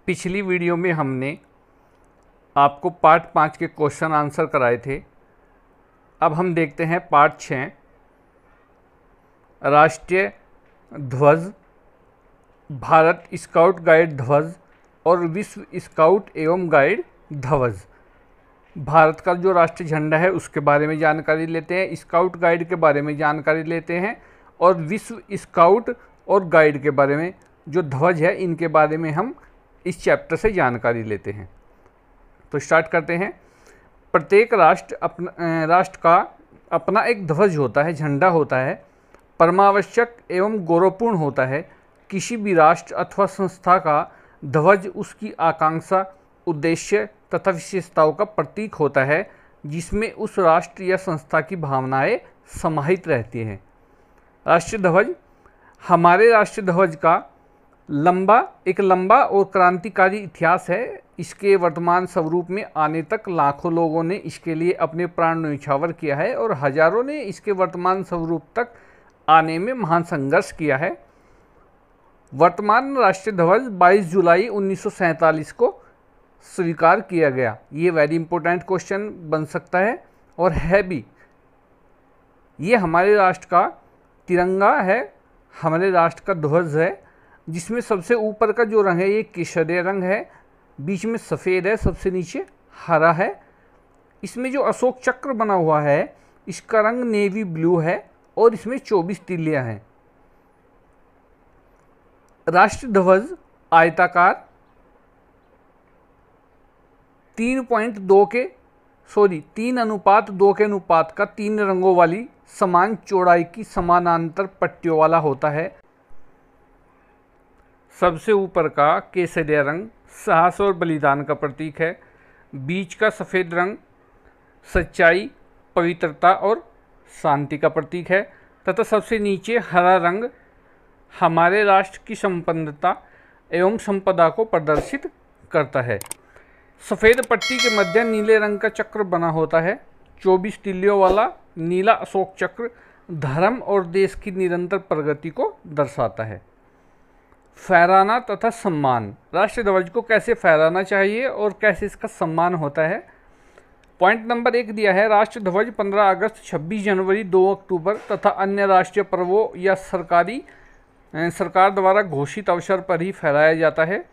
पिछली वीडियो में हमने आपको पार्ट 5 के क्वेश्चन आंसर कराए थे। अब हम देखते हैं पार्ट 6, राष्ट्रीय ध्वज, भारत स्काउट गाइड ध्वज और विश्व स्काउट एवं गाइड ध्वज। भारत का जो राष्ट्रीय झंडा है उसके बारे में जानकारी लेते हैं, स्काउट गाइड के बारे में जानकारी लेते हैं और विश्व स्काउट और गाइड के बारे में जो ध्वज है इनके बारे में हम इस चैप्टर से जानकारी लेते हैं। तो स्टार्ट करते हैं। प्रत्येक राष्ट्र का अपना एक ध्वज होता है, झंडा होता है, परमावश्यक एवं गौरवपूर्ण होता है। किसी भी राष्ट्र अथवा संस्था का ध्वज उसकी आकांक्षा, उद्देश्य तथा विशेषताओं का प्रतीक होता है, जिसमें उस राष्ट्र या संस्था की भावनाएं समाहित रहती हैं। राष्ट्रीय ध्वज, हमारे राष्ट्रीय ध्वज का एक लंबा और क्रांतिकारी इतिहास है। इसके वर्तमान स्वरूप में आने तक लाखों लोगों ने इसके लिए अपने प्राण न्यौछावर किया है और हजारों ने इसके वर्तमान स्वरूप तक आने में महान संघर्ष किया है। वर्तमान राष्ट्रीय ध्वज 22 जुलाई 1947 को स्वीकार किया गया। ये वेरी इंपॉर्टेंट क्वेश्चन बन सकता है और है भी। ये हमारे राष्ट्र का तिरंगा है, हमारे राष्ट्र का ध्वज है, जिसमें सबसे ऊपर का जो रंग है ये केसरिया रंग है, बीच में सफ़ेद है, सबसे नीचे हरा है। इसमें जो अशोक चक्र बना हुआ है इसका रंग नेवी ब्लू है और इसमें 24 तीलियां हैं। राष्ट्रीय ध्वज आयताकार 3:2 के अनुपात का 3 रंगों वाली समान चौड़ाई की समानांतर पट्टियों वाला होता है। सबसे ऊपर का केसरिया रंग साहस और बलिदान का प्रतीक है। बीच का सफ़ेद रंग सच्चाई, पवित्रता और शांति का प्रतीक है तथा सबसे नीचे हरा रंग हमारे राष्ट्र की संपन्नता एवं संपदा को प्रदर्शित करता है। सफ़ेद पट्टी के मध्य नीले रंग का चक्र बना होता है। 24 तीलियों वाला नीला अशोक चक्र धर्म और देश की निरंतर प्रगति को दर्शाता है। फहराना तथा सम्मान, राष्ट्रीय ध्वज को कैसे फहराना चाहिए और कैसे इसका सम्मान होता है। पॉइंट नंबर 1 दिया है, राष्ट्रीय ध्वज 15 अगस्त, 26 जनवरी, 2 अक्टूबर तथा अन्य राष्ट्रीय पर्वों या सरकार द्वारा घोषित अवसर पर ही फहराया जाता है।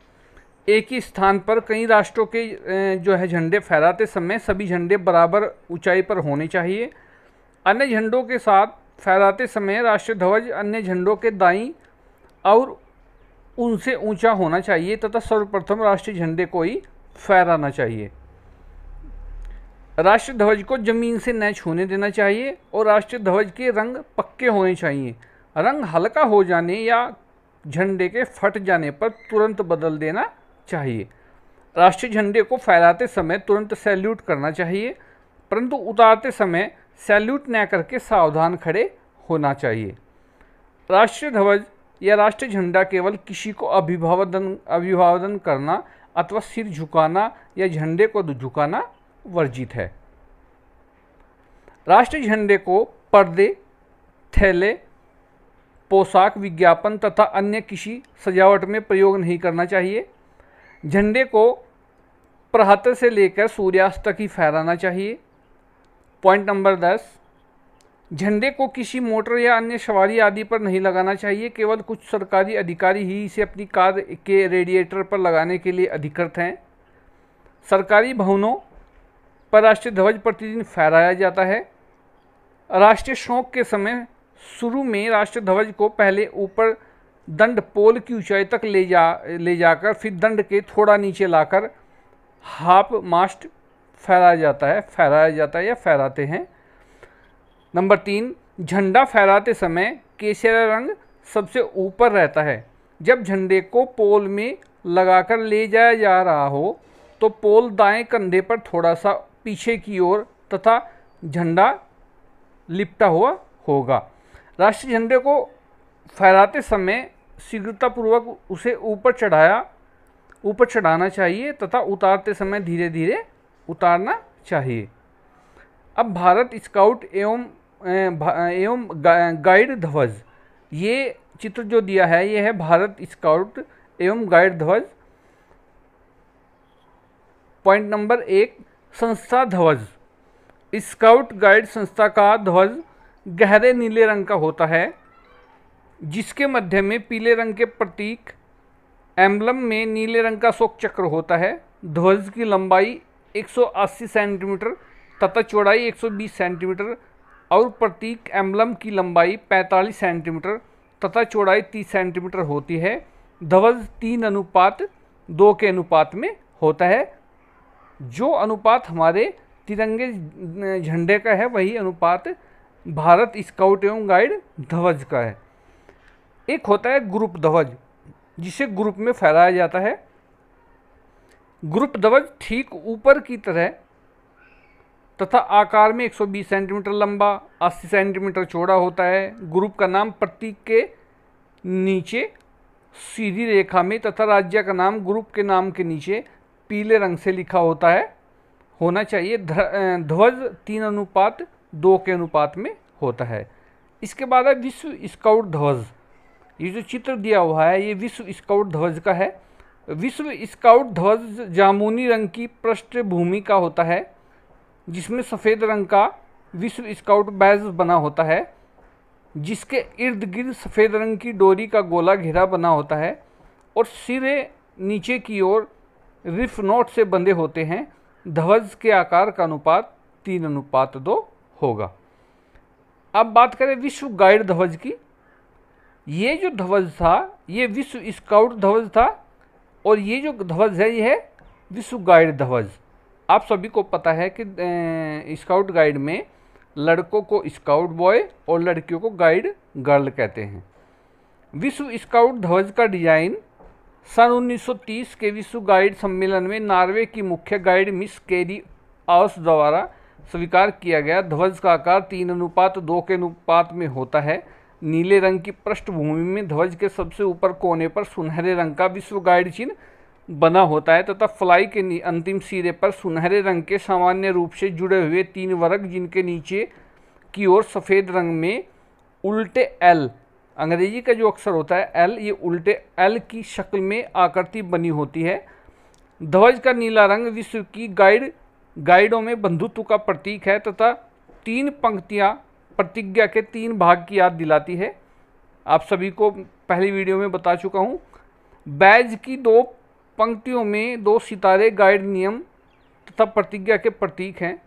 एक ही स्थान पर कई राष्ट्रों के जो है झंडे फहराते समय सभी झंडे बराबर ऊंचाई पर होने चाहिए। अन्य झंडों के साथ फहराते समय राष्ट्रीय ध्वज अन्य झंडों के दाईं और उनसे ऊंचा होना चाहिए तथा सर्वप्रथम राष्ट्रीय झंडे को ही फहराना चाहिए। राष्ट्रीय ध्वज को जमीन से न छूने देना चाहिए और राष्ट्रीय ध्वज के रंग पक्के होने चाहिए। रंग हल्का हो जाने या झंडे के फट जाने पर तुरंत बदल देना चाहिए। राष्ट्रीय झंडे को फहराते समय तुरंत सैल्यूट करना चाहिए, परंतु उतारते समय सैल्यूट न करके सावधान खड़े होना चाहिए। राष्ट्रीय ध्वज या राष्ट्रीय झंडा केवल किसी को अभिवादन करना अथवा सिर झुकाना या झंडे को झुकाना वर्जित है। राष्ट्रीय झंडे को पर्दे, थैले, पोशाक, विज्ञापन तथा अन्य किसी सजावट में प्रयोग नहीं करना चाहिए। झंडे को प्रातः से लेकर सूर्यास्त तक ही फहराना चाहिए। पॉइंट नंबर 10, झंडे को किसी मोटर या अन्य सवारी आदि पर नहीं लगाना चाहिए। केवल कुछ सरकारी अधिकारी ही इसे अपनी कार के रेडिएटर पर लगाने के लिए अधिकृत हैं। सरकारी भवनों पर राष्ट्रीय ध्वज प्रतिदिन फहराया जाता है। राष्ट्रीय शोक के समय शुरू में राष्ट्रीय ध्वज को पहले ऊपर दंड पोल की ऊंचाई तक ले जाकर फिर दंड के थोड़ा नीचे लाकर हाफ मास्ट फहराया जाता है या फहराते हैं। नंबर 3, झंडा फहराते समय केसरिया रंग सबसे ऊपर रहता है। जब झंडे को पोल में लगाकर ले जाया जा रहा हो तो पोल दाएं कंधे पर थोड़ा सा पीछे की ओर तथा झंडा लिपटा हुआ होगा। राष्ट्रीय झंडे को फहराते समय शीघ्रतापूर्वक उसे ऊपर चढ़ाना चाहिए तथा उतारते समय धीरे धीरे उतारना चाहिए। अब भारत स्काउट एवं गाइड ध्वज, ये चित्र जो दिया है ये है भारत स्काउट एवं गाइड ध्वज। पॉइंट नंबर 1, संस्था ध्वज। स्काउट गाइड संस्था का ध्वज गहरे नीले रंग का होता है, जिसके मध्य में पीले रंग के प्रतीक एम्बलम में नीले रंग का अशोक चक्र होता है। ध्वज की लंबाई 180 सेंटीमीटर तथा चौड़ाई 120 सेंटीमीटर और प्रतीक एम्बलम की लंबाई 45 सेंटीमीटर तथा चौड़ाई 30 सेंटीमीटर होती है। ध्वज 3:2 के अनुपात में होता है। जो अनुपात हमारे तिरंगे झंडे का है वही अनुपात भारत स्काउट एवं गाइड ध्वज का है। एक होता है ग्रुप ध्वज, जिसे ग्रुप में फहराया जाता है। ग्रुप ध्वज ठीक ऊपर की तरह तथा आकार में 120 सेंटीमीटर लंबा, 80 सेंटीमीटर चौड़ा होता है। ग्रुप का नाम प्रतीक के नीचे सीधी रेखा में तथा राज्य का नाम ग्रुप के नाम के नीचे पीले रंग से लिखा होना चाहिए। ध्वज 3:2 के अनुपात में होता है। इसके बाद है विश्व स्काउट ध्वज। ये जो चित्र दिया हुआ है ये विश्व स्काउट ध्वज का है। विश्व स्काउट ध्वज जामुनी रंग की पृष्ठभूमि का होता है, जिसमें सफ़ेद रंग का विश्व स्काउट बैज बना होता है, जिसके इर्द गिर्द सफ़ेद रंग की डोरी का गोला घेरा बना होता है और सिरे नीचे की ओर रिफ नोट से बंधे होते हैं। ध्वज के आकार का अनुपात 3:2 होगा। अब बात करें विश्व गाइड ध्वज की। ये जो ध्वज था ये विश्व स्काउट ध्वज था और ये जो ध्वज है ये है विश्व गाइड ध्वज। आप सभी को पता है कि स्काउट गाइड में लड़कों को स्काउट बॉय और लड़कियों को गाइड गर्ल कहते हैं। विश्व स्काउट ध्वज का डिजाइन सन 1930 के विश्व गाइड सम्मेलन में नॉर्वे की मुख्य गाइड मिस कैरी आउस द्वारा स्वीकार किया गया। ध्वज का आकार 3:2 के अनुपात में होता है। नीले रंग की पृष्ठभूमि में ध्वज के सबसे ऊपर कोने पर सुनहरे रंग का विश्व गाइड चिन्ह बना होता है तथा फ्लाई के अंतिम सिरे पर सुनहरे रंग के सामान्य रूप से जुड़े हुए 3 वर्ग, जिनके नीचे की ओर सफ़ेद रंग में उल्टे एल, अंग्रेजी का जो अक्षर होता है एल, ये उल्टे एल की शक्ल में आकृति बनी होती है। ध्वज का नीला रंग विश्व की गाइडों में बंधुत्व का प्रतीक है तथा 3 पंक्तियाँ प्रतिज्ञा के 3 भाग की याद दिलाती है। आप सभी को पहली वीडियो में बता चुका हूँ। बैज की 2 पंक्तियों में 2 सितारे गाइड नियम तथा प्रतिज्ञा के प्रतीक हैं।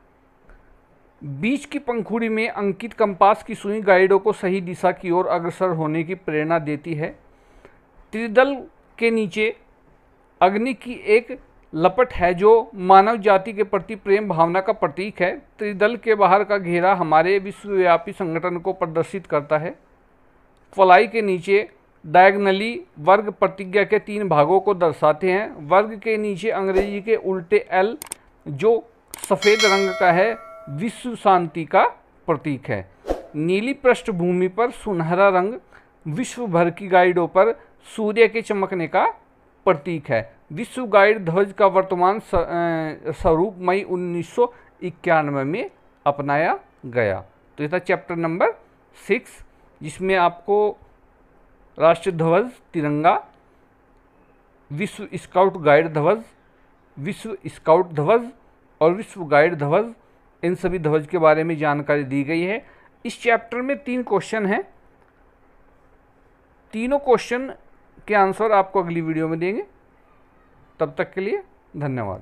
बीच की पंखुड़ी में अंकित कंपास की सुई गाइडों को सही दिशा की ओर अग्रसर होने की प्रेरणा देती है। त्रिदल के नीचे अग्नि की एक लपट है जो मानव जाति के प्रति प्रेम भावना का प्रतीक है। त्रिदल के बाहर का घेरा हमारे विश्वव्यापी संगठन को प्रदर्शित करता है। फ्लाई के नीचे डायगनली वर्ग प्रतिज्ञा के 3 भागों को दर्शाते हैं। वर्ग के नीचे अंग्रेजी के उल्टे एल जो सफ़ेद रंग का है विश्व शांति का प्रतीक है। नीली पृष्ठभूमि पर सुनहरा रंग विश्व भर की गाइडों पर सूर्य के चमकने का प्रतीक है। विश्व गाइड ध्वज का वर्तमान स्वरूप मई 1991 में अपनाया गया। तो ये था चैप्टर नंबर 6, जिसमें आपको राष्ट्रीय ध्वज, तिरंगा, विश्व स्काउट गाइड ध्वज, विश्व स्काउट ध्वज और विश्व गाइड ध्वज, इन सभी ध्वज के बारे में जानकारी दी गई है। इस चैप्टर में 3 क्वेश्चन हैं। तीनों क्वेश्चन के आंसर आपको अगली वीडियो में देंगे। तब तक के लिए धन्यवाद।